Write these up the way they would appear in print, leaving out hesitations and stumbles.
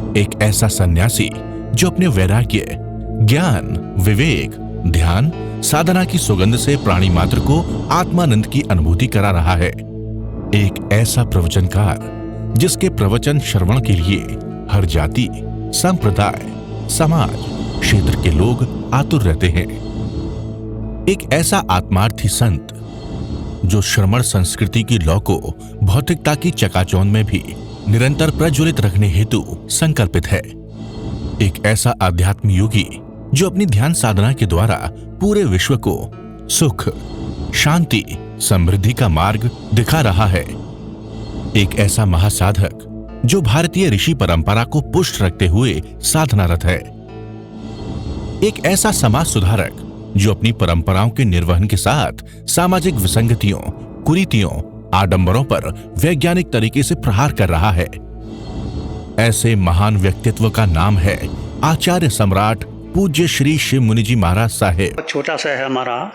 एक ऐसा सन्यासी जो अपने वैराग्य, ज्ञान, विवेक, ध्यान, साधना की सुगंध से प्राणी मात्र को आत्मानंद की अनुभूति करा रहा है। एक ऐसा प्रवचनकार जिसके प्रवचन श्रवण के लिए हर जाति, संप्रदाय, समाज, क्षेत्र के लोग आतुर रहते हैं। एक ऐसा आत्मार्थी संत जो श्रमण संस्कृति की लौ को भौतिकता की चकाचौंध में भी निरंतर प्रज्वलित रखने हेतु संकल्पित है। एक ऐसा आध्यात्म योगी जो अपनी ध्यान साधना के द्वारा पूरे विश्व को सुख, शांति, समृद्धि का मार्ग दिखा रहा है। एक ऐसा महासाधक जो भारतीय ऋषि परंपरा को पुष्ट रखते हुए साधनारत है। एक ऐसा समाज सुधारक जो अपनी परंपराओं के निर्वहन के साथ सामाजिक विसंगतियों, कुरीतियों, आडंबरों पर वैज्ञानिक तरीके से प्रहार कर रहा है। ऐसे महान व्यक्तित्व का नाम है आचार्य सम्राट पूज्य श्री शिव मुनि जी महाराज साहेब। छोटा सा है हमारा,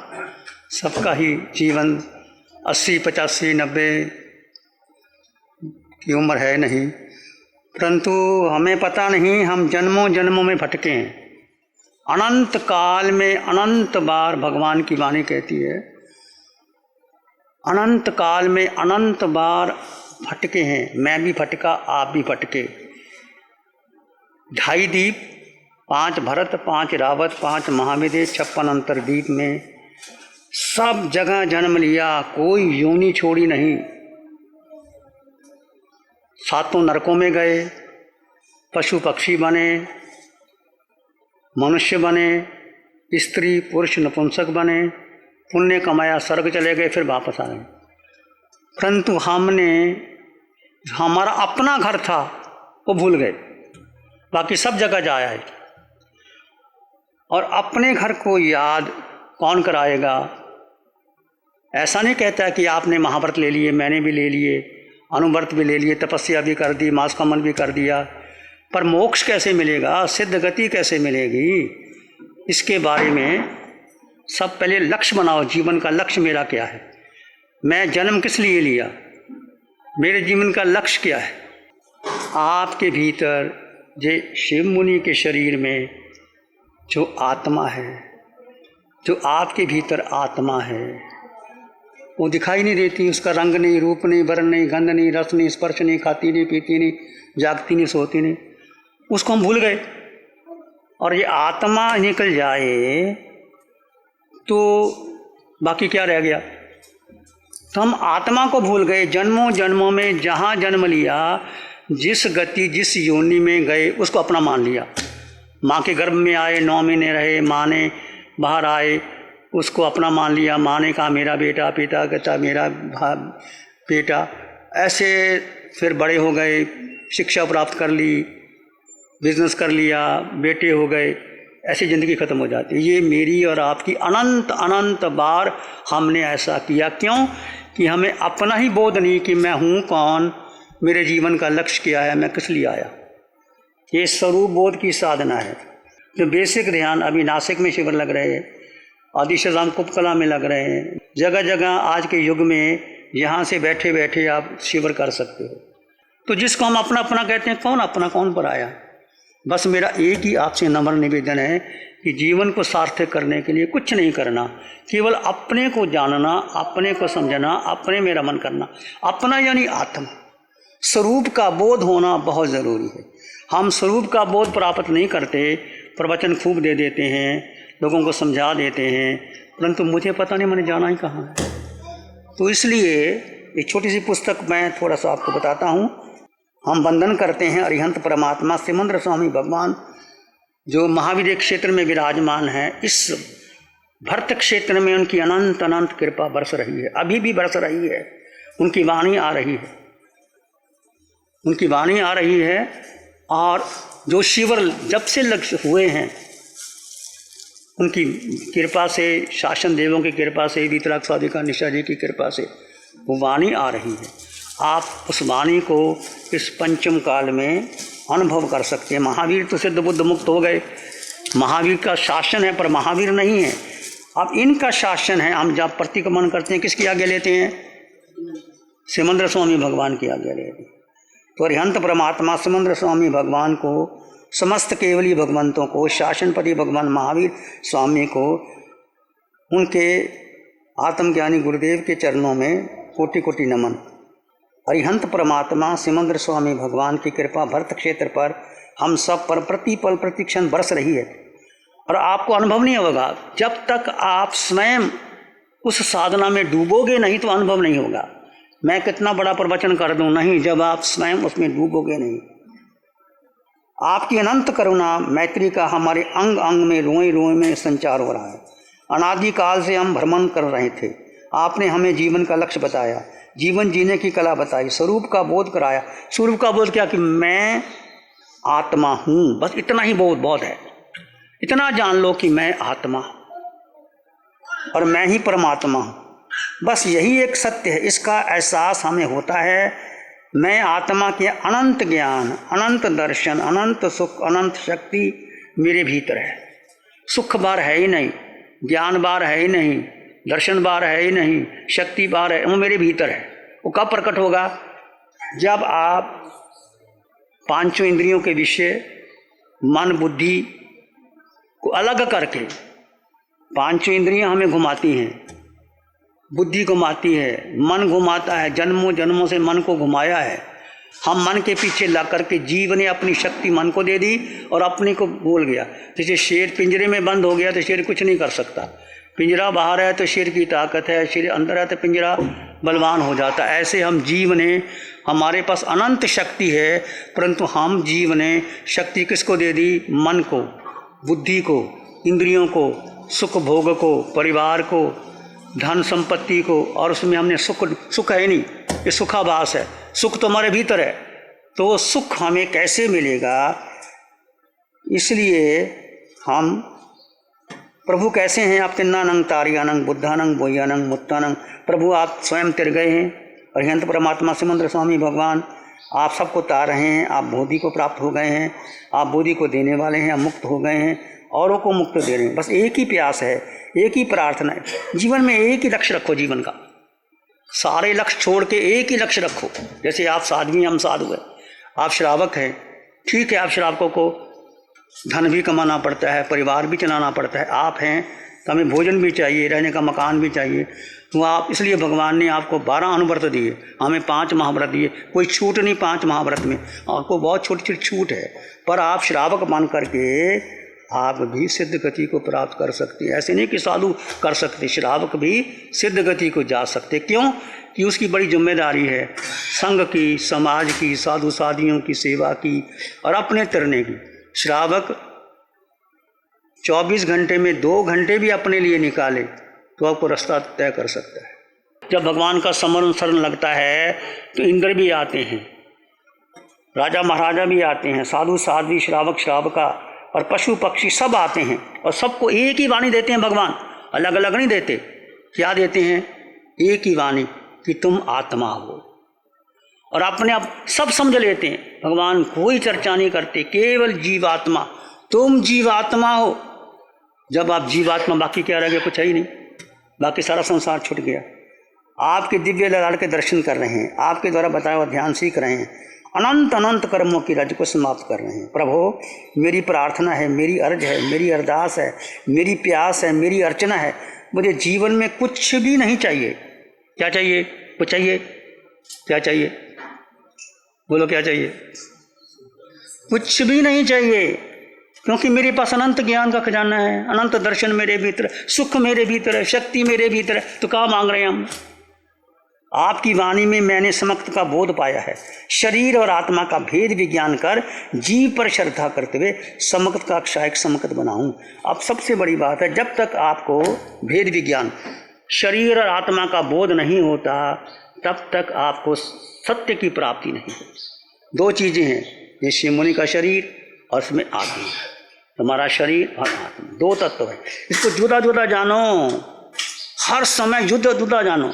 सबका ही जीवन 80, 85, 90 की उम्र है नहीं, परंतु हमें पता नहीं, हम जन्मों जन्मों में भटके हैं। अनंत काल में अनंत बार भगवान की वाणी कहती है, अनंत काल में अनंत बार भटके हैं। मैं भी भटका, आप भी भटके। 2.5 दीप, 5 भरत, 5 रावत, 5 महाविद्य, 56 अंतरदीप में सब जगह जन्म लिया, कोई योनि छोड़ी नहीं। 7 नरकों में गए, पशु पक्षी बने, मनुष्य बने, स्त्री पुरुष नपुंसक बने, पुण्य कमाया, स्वर्ग चले गए, फिर वापस आ गए। परंतु हमने, हमारा अपना घर था वो भूल गए, बाकी सब जगह जाया है। और अपने घर को याद कौन कराएगा? ऐसा नहीं कहता कि आपने महाव्रत ले लिए, मैंने भी ले लिए, अनुव्रत भी ले लिए, तपस्या भी कर दी, मास कमल भी कर दिया, पर मोक्ष कैसे मिलेगा, सिद्ध गति कैसे मिलेगी? इसके बारे में सब पहले लक्ष्य बनाओ। जीवन का लक्ष्य मेरा क्या है? मैं जन्म किस लिए लिया? मेरे जीवन का लक्ष्य क्या है? आपके भीतर जे शिव मुनि के शरीर में जो आत्मा है, जो आपके भीतर आत्मा है, वो दिखाई नहीं देती। उसका रंग नहीं, रूप नहीं, वर्ण नहीं, गंध नहीं, रस नहीं, स्पर्श नहीं, खाती नहीं, पीती नहीं, जागती नहीं, सोती नहीं, उसको हम भूल गए। और ये आत्मा निकल जाए तो बाकी क्या रह गया? तो हम आत्मा को भूल गए। जन्मों जन्मों में जहाँ जन्म लिया, जिस गति, जिस योनि में गए, उसको अपना मान लिया। माँ के गर्भ में आए, 9 महीने रहे, माँ ने बाहर आए, उसको अपना मान लिया। माँ ने कहा मेरा बेटा, पिता कहता मेरा बेटा। ऐसे फिर बड़े हो गए, शिक्षा प्राप्त कर ली, बिजनेस कर लिया, बेटे हो गए, ऐसी ज़िंदगी ख़त्म हो जाती है। ये मेरी और आपकी अनंत अनंत बार हमने ऐसा किया। क्यों? कि हमें अपना ही बोध नहीं कि मैं हूँ कौन, मेरे जीवन का लक्ष्य क्या है, मैं किस लिए आया। ये स्वरूप बोध की साधना है। जो बेसिक ध्यान अभी नासिक में शिविर लग रहे हैं, आदिशराम कुपकला में लग रहे हैं, जगह जगह आज के युग में यहाँ से बैठे बैठे आप शिविर कर सकते हो। तो जिसको हम अपना अपना कहते हैं, कौन अपना कौन पर आया? बस मेरा एक ही आपसे नम्र निवेदन है कि जीवन को सार्थक करने के लिए कुछ नहीं करना, केवल अपने को जानना, अपने को समझना, अपने में रमन करना। अपना यानी आत्मा, स्वरूप का बोध होना बहुत ज़रूरी है। हम स्वरूप का बोध प्राप्त नहीं करते, प्रवचन खूब दे देते हैं, लोगों को समझा देते हैं, परंतु मुझे पता नहीं मैंने जाना ही कहाँ है। तो इसलिए एक छोटी सी पुस्तक मैं थोड़ा सा आपको बताता हूँ। हम वंदन करते हैं अरिहंत परमात्मा सिमंद्र स्वामी भगवान, जो महाविद्य क्षेत्र में विराजमान है। इस भरत क्षेत्र में उनकी अनंत अनंत कृपा बरस रही है, अभी भी बरस रही है। उनकी वाणी आ रही है, उनकी वाणी आ रही है। और जो शिविर जब से लक्ष्य हुए हैं, उनकी कृपा से, शासन देवों की कृपा से, वीतराग निशा जी की कृपा से वो वाणी आ रही है। आप उस वाणी को इस पंचम काल में अनुभव कर सकते हैं। महावीर तो सिद्ध बुद्ध मुक्त हो गए, महावीर का शासन है, पर महावीर नहीं है। अब इनका शासन है। हम जब प्रतिक्रमण करते हैं, किसकी आज्ञा लेते हैं? सिमंद्र स्वामी भगवान की आज्ञा लेते हैं। तो अरिहंत परमात्मा समुद्र स्वामी भगवान को, समस्त केवली भगवंतों को, शासनपति भगवान महावीर स्वामी को, उनके आत्मज्ञानी गुरुदेव के चरणों में कोटि कोटि नमन। अरिहंत परमात्मा सिमंद्र स्वामी भगवान की कृपा भरत क्षेत्र पर हम सब पर प्रतिपल प्रतिक्षण बरस रही है। और आपको अनुभव नहीं होगा जब तक आप स्वयं उस साधना में डूबोगे नहीं, तो अनुभव नहीं होगा। मैं कितना बड़ा प्रवचन कर दूं, नहीं, जब आप स्वयं उसमें डूबोगे नहीं। आपकी अनंत करुणा मैत्री का हमारे अंग अंग में, रोए रोए में संचार हो रहा है। अनादिकाल से हम भ्रमण कर रहे थे। आपने हमें जीवन का लक्ष्य बताया, जीवन जीने की कला बताई, स्वरूप का बोध कराया। स्वरूप का बोध क्या? कि मैं आत्मा हूँ, बस इतना ही बहुत है। इतना जान लो कि मैं आत्मा और मैं ही परमात्मा हूँ, बस यही एक सत्य है। इसका एहसास हमें होता है। मैं आत्मा के अनंत ज्ञान, अनंत दर्शन, अनंत सुख, अनंत शक्ति मेरे भीतर है। सुख बार है ही नहीं, ज्ञान बार है ही नहीं, दर्शन बार है ही नहीं, शक्ति बार है, वो मेरे भीतर है। वो कब प्रकट होगा? जब आप पांचों इंद्रियों के विषय मन बुद्धि को अलग करके, पांचों इंद्रियां हमें घुमाती हैं, बुद्धि घुमाती है, मन घुमाता है, जन्मों जन्मों से मन को घुमाया है। हम मन के पीछे लग करके जीव ने अपनी शक्ति मन को दे दी और अपने को भूल गया। जैसे शेर पिंजरे में बंद हो गया तो शेर कुछ नहीं कर सकता। पिंजरा बाहर है तो शेर की ताकत है, शेर अंदर है तो पिंजरा बलवान हो जाता है। ऐसे हम जीव ने, हमारे पास अनंत शक्ति है, परंतु हम जीव ने शक्ति किसको दे दी? मन को, बुद्धि को, इंद्रियों को, सुख भोग को, परिवार को, धन संपत्ति को। और उसमें हमने सुख है नहीं, ये सुखाभास है। सुख तो हमारे भीतर है, तो वो सुख हमें कैसे मिलेगा? इसलिए हम प्रभु कैसे हैं? आप तिन्नानंग तारियानंग बुद्धानंग बोयानंग मुत्तानंग। प्रभु आप स्वयं तिर गए हैं। अरिहंत परमात्मा सिमंद्र स्वामी भगवान आप सबको तार रहे हैं। आप बोधि को प्राप्त हो गए हैं, आप बोधि को देने वाले हैं, आप मुक्त हो गए हैं, औरों को मुक्त दे रहे हैं। बस एक ही प्यास है, एक ही प्रार्थना है। जीवन में एक ही लक्ष्य रखो, जीवन का सारे लक्ष्य छोड़ के एक ही लक्ष्य रखो। जैसे आप साध्वी, हम साधु हैं, आप श्रावक हैं, ठीक है, आप श्रावकों को धन भी कमाना पड़ता है, परिवार भी चलाना पड़ता है। आप हैं तो हमें भोजन भी चाहिए, रहने का मकान भी चाहिए। तो आप, इसलिए भगवान ने आपको 12 अनुव्रत दिए, हमें 5 महाव्रत दिए। कोई छूट नहीं 5 महाव्रत में, आपको बहुत छोटी छोटी छूट है। पर आप श्रावक मान करके आप भी सिद्ध गति को प्राप्त कर सकते हैं। ऐसे नहीं कि साधु कर सकते, श्रावक भी सिद्ध गति को जा सकते। क्यों? कि उसकी बड़ी जिम्मेदारी है संघ की, समाज की, साधु साधियों की सेवा की और अपने तरने की। श्रावक 24 घंटे में 2 घंटे भी अपने लिए निकाले तो आपको रास्ता तय कर सकता है। जब भगवान का स्मरण शरण लगता है तो इंद्र भी आते हैं, राजा महाराजा भी आते हैं, साधु साध्वी, श्रावक श्रावका और पशु पक्षी सब आते हैं। और सबको एक ही वाणी देते हैं भगवान, अलग अलग नहीं देते। क्या देते हैं? एक ही वाणी कि तुम आत्मा हो। और अपने आप सब समझ लेते हैं, भगवान कोई चर्चा नहीं करते, केवल जीवात्मा, तुम जीवात्मा हो। जब आप जीवात्मा, बाकी क्या रह गया? कुछ है ही नहीं, बाकी सारा संसार छूट गया। आपके दिव्य ललाट के दर्शन कर रहे हैं, आपके द्वारा बताया हुआ ध्यान सीख रहे हैं, अनंत अनंत कर्मों की रज को समाप्त कर रहे हैं। प्रभु मेरी प्रार्थना है, मेरी अर्ज है, मेरी अरदास है, मेरी प्यास है, मेरी अर्चना है, मुझे जीवन में कुछ भी नहीं चाहिए। क्या चाहिए? कुछ चाहिए? क्या चाहिए? बोलो क्या चाहिए? कुछ भी नहीं चाहिए, क्योंकि मेरे पास अनंत ज्ञान का खजाना है, अनंत दर्शन मेरे भीतर, सुख मेरे भीतर है, शक्ति मेरे भीतर है। तो क्या मांग रहे हैं हम? आपकी वाणी में मैंने समक्त का बोध पाया है, शरीर और आत्मा का भेद विज्ञान कर जीव पर श्रद्धा करते हुए समक्त का क्षायक समक्त बनाऊं। अब सबसे बड़ी बात है, जब तक आपको भेद विज्ञान, शरीर और आत्मा का बोध नहीं होता, तब तक आपको सत्य की प्राप्ति नहीं होती। 2 चीज़ें हैं, ये शिव मुनि का शरीर और उसमें आत्मा, तुम्हारा शरीर और आत्मा, 2 तत्व है। इसको जुदा जुदा जानो, हर समय जुदा जुदा जानो।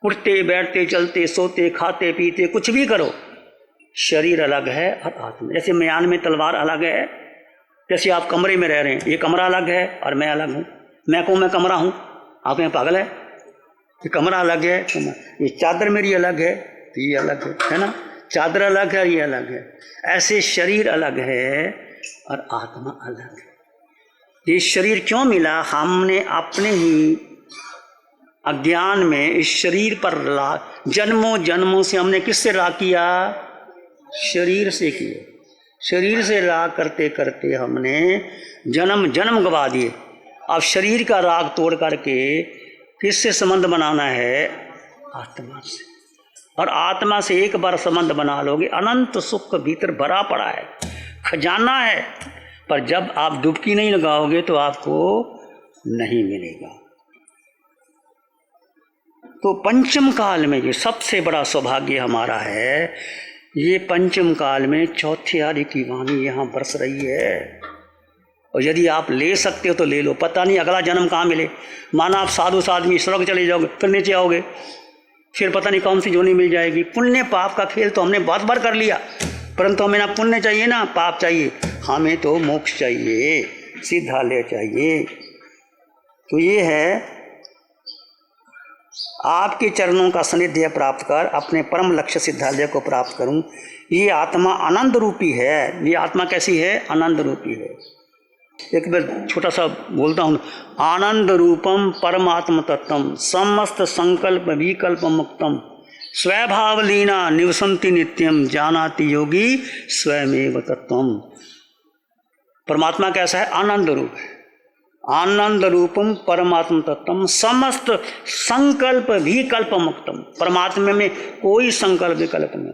उठते बैठते चलते सोते खाते पीते कुछ भी करो, शरीर अलग है और आत्मा। जैसे म्यान में तलवार अलग है, जैसे आप कमरे में रह रहे हैं, ये कमरा अलग है और मैं अलग हूँ। मैं कहूँ मैं कमरा हूँ, आप यहाँ पागल है? ये कमरा अलग है, ये चादर मेरी अलग है तो ये अलग है ना? चादर अलग है और ये अलग है। ऐसे शरीर अलग है और आत्मा अलग है। ये शरीर क्यों मिला? हमने अपने ही अज्ञान में इस शरीर पर जन्मों जन्मों से हमने किससे राग किया? शरीर से किया। शरीर से राग करते करते हमने जन्म जन्म गवा दिए। अब शरीर का राग तोड़ करके किससे संबंध बनाना है? आत्मा से। और आत्मा से एक बार संबंध बना लोगे, अनंत सुख भीतर भरा पड़ा है, खजाना है। पर जब आप डुबकी नहीं लगाओगे तो आपको नहीं मिलेगा। तो पंचम काल में ये सबसे बड़ा सौभाग्य हमारा है। ये पंचम काल में चौथे आदि की वाणी यहाँ बरस रही है। और यदि आप ले सकते हो तो ले लो, पता नहीं अगला जन्म कहाँ मिले। माना आप साधु आदमी स्वर्ग चले जाओगे, फिर नीचे आओगे, फिर पता नहीं कौन सी जोनी मिल जाएगी। पुण्य पाप का खेल तो हमने बहुत बार कर लिया, परंतु हमें ना पुण्य चाहिए ना पाप चाहिए, हमें तो मोक्ष चाहिए, सिद्धालय चाहिए। तो ये है आपके चरणों का सानिध्य प्राप्त कर अपने परम लक्ष्य सिद्धालय को प्राप्त करूं। ये आत्मा आनंद रूपी है। ये आत्मा कैसी है? आनंद रूपी है। एक बार छोटा सा बोलता हूँ, आनंद रूपम परमात्म तत्वम समस्त संकल्प विकल्प मुक्तम स्वभावलीना निवसंति नित्यम जानाति योगी स्वयमेव तत्वम। परमात्मा कैसा है? आनंद रूप है। आनंद रूपम परमात्म तत्वम समस्त संकल्प विकल्प मुक्तम। परमात्मा में कोई संकल्प विकल्प नहीं।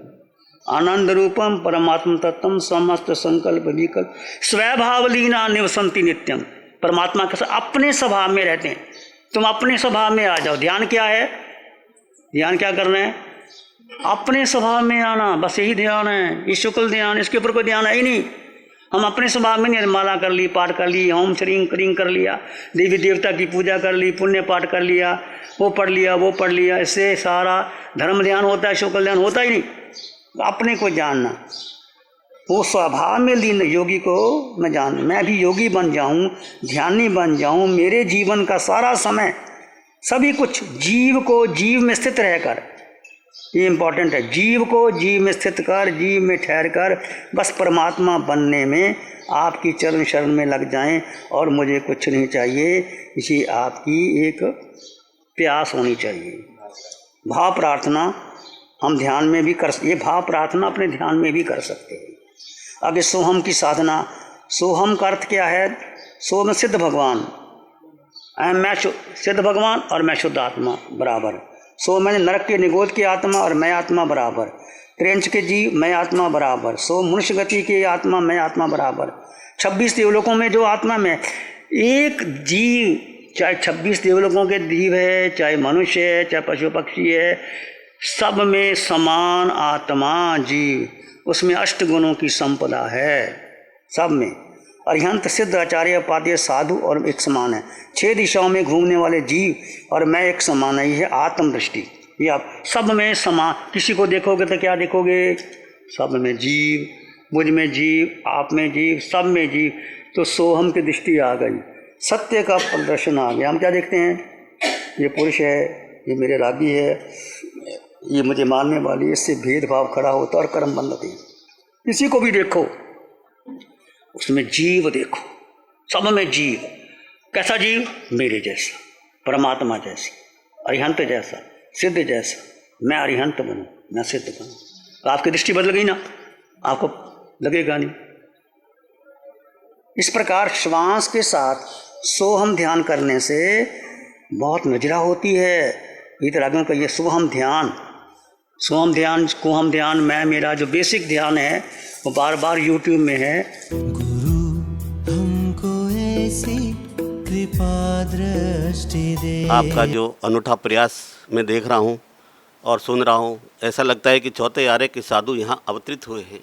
आनंद रूपम परमात्म तत्वम समस्त संकल्प विकल्प स्वभावलीना निवसंति नित्यम। परमात्मा के साथ अपने स्वभाव में रहते हैं। तुम अपने स्वभाव में आ जाओ। ध्यान क्या है? ध्यान क्या करना है? अपने स्वभाव में आना, बस यही ध्यान है। ये शुक्ल ध्यान, इसके ऊपर कोई ध्यान है ही नहीं। हम अपने स्वभाव में नहीं, माला कर ली, पाठ कर ली, ओम श्रीं क्रीं कर लिया, देवी देवता की पूजा कर ली, पुण्य पाठ कर लिया, वो पढ़ लिया, वो पढ़ लिया, इससे सारा धर्म ध्यान होता है, शुक्ल ध्यान होता ही नहीं। अपने को जानना, वो स्वभाव में लीन योगी को मैं जान, मैं भी योगी बन जाऊं, ध्यानी बन जाऊं। मेरे जीवन का सारा समय सभी कुछ जीव को जीव में स्थित रहकर, ये इम्पोर्टेंट है, जीव को जीव में स्थित कर, जीव में ठहर कर बस परमात्मा बनने में आपकी चरण शरण में लग जाएं और मुझे कुछ नहीं चाहिए। इसी आपकी एक प्यास होनी चाहिए। भाव प्रार्थना हम ध्यान में भी कर, ये भाव प्रार्थना अपने ध्यान में भी कर सकते हैं। आगे सोहम की साधना। सोहम का अर्थ क्या है? सो में सिद्ध भगवान, मैं सिद्ध भगवान और मैं शुद्ध आत्मा बराबर। सो मैंने नरक के निगोद की आत्मा और मैं आत्मा बराबर। त्रेंच के जीव मैं आत्मा बराबर। सो मनुष्य गति की आत्मा मैं आत्मा बराबर। 26 देवलोकों में जो आत्मा में एक जीव, चाहे 26 देवलोकों के जीव है, चाहे मनुष्य है, चाहे पशु पक्षी है, सब में समान आत्मा जीव, उसमें 8 गुणों की संपदा है सब में। अरिहंत सिद्ध आचार्य उपाध्याय साधु और एक समान है। 6 दिशाओं में घूमने वाले जीव और मैं एक समान है। ये आत्मदृष्टि, ये आप सब में समान। किसी को देखोगे तो क्या देखोगे? सब में जीव, मुझ में जीव, आप में जीव, सब में जीव। तो सोहम की दृष्टि आ गई, सत्य का प्रदर्शन आ गया। हम क्या देखते हैं? ये पुरुष है, ये मेरे रागी है, ये मुझे मानने वाली, इससे भेदभाव खड़ा होता और कर्म बंद होती। किसी को भी देखो उसमें जीव देखो, सब में जीव। कैसा जीव? मेरे जैसा, परमात्मा जैसा, अरिहंत जैसा, सिद्ध जैसा। मैं अरिहंत बनूं, मैं सिद्ध बनूं। तो आपकी दृष्टि बदल गई ना, आपको लगेगा नहीं। इस प्रकार श्वास के साथ सोहम ध्यान करने से बहुत नजरा होती है। वीतरागियों का ये सोहम ध्यान, सोहम ध्यान, कुहम ध्यान, मैं मेरा जो बेसिक ध्यान है वो बार बार यूट्यूब में है। गुरु हमको ऐसी कृपा दृष्टि दे। आपका जो अनूठा प्रयास मैं देख रहा हूँ और सुन रहा हूँ, ऐसा लगता है कि चौथे आरे के साधु यहाँ अवतरित हुए हैं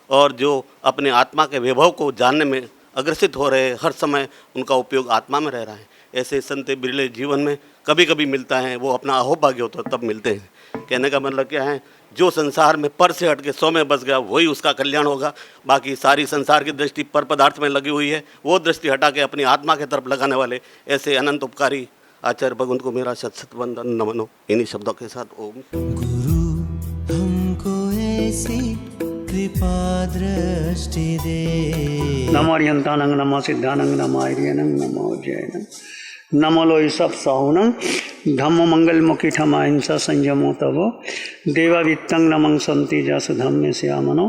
और जो अपने आत्मा के वैभव को जानने में अग्रसित हो रहे हैं, हर समय उनका उपयोग आत्मा में रह रहा है। ऐसे संत बिरले जीवन में कभी कभी मिलता है, वो अपना अहोभाग्य होता है तब मिलते हैं। कहने का मतलब क्या है? जो संसार में पर से हट के 100 में बस गया वही उसका कल्याण होगा। बाकी सारी संसार की दृष्टि पर पदार्थ में लगी हुई है, वो दृष्टि हटा के अपनी आत्मा की तरफ लगाने वाले ऐसे अनंत उपकारी आचार्य भगवंत को मेरा शत शत वंदन नमन हो। इन्हीं शब्दों के साथ ओम। गुरु हमको ऐसी कृपा दृष्टि दे। नमो अरिहंतानंग नमो सिद्धानंग नमो आर्यनंग नमो जैनंग नमो लोई सब साहुनंग धम्मो मंगल मुखी ठमा हिंसा संयमो तवो देवा वित्तंग नमंग संति जस धम्मे श्यामनो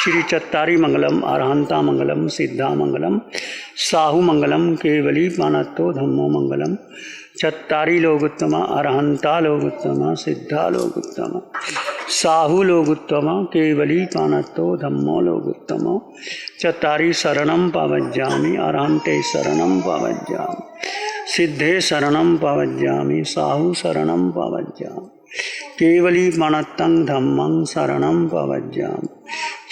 श्री चत्तारी मंगलम अरहंता मंगलम सिद्धा मंगलम साहु मंगलम केवली पानत्तो धम्मो मंगलम चत्तारी लोगुत्तमा अरहंता लोगुत्तमा सिद्धा लोगुत्तमा साहु लोगुत्तमा केवली पानत्तो धम्मो लोगुत्तमा चत्तारी शरणं पवज्जामि अरहंते शरणं पवज्जामि सिद्धे शरणं पवज्जामि साहु शरणं पवज्जामि केवली पानत्तं धम्मं शरणं पवज्जामि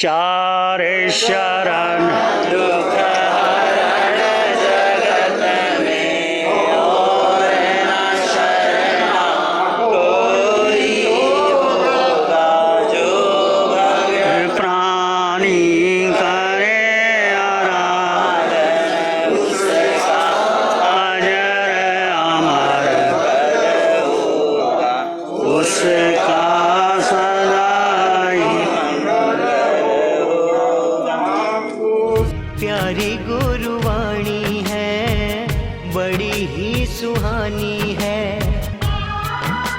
चारे शरण दुख प्यारी गुरुवाणी है बड़ी ही सुहानी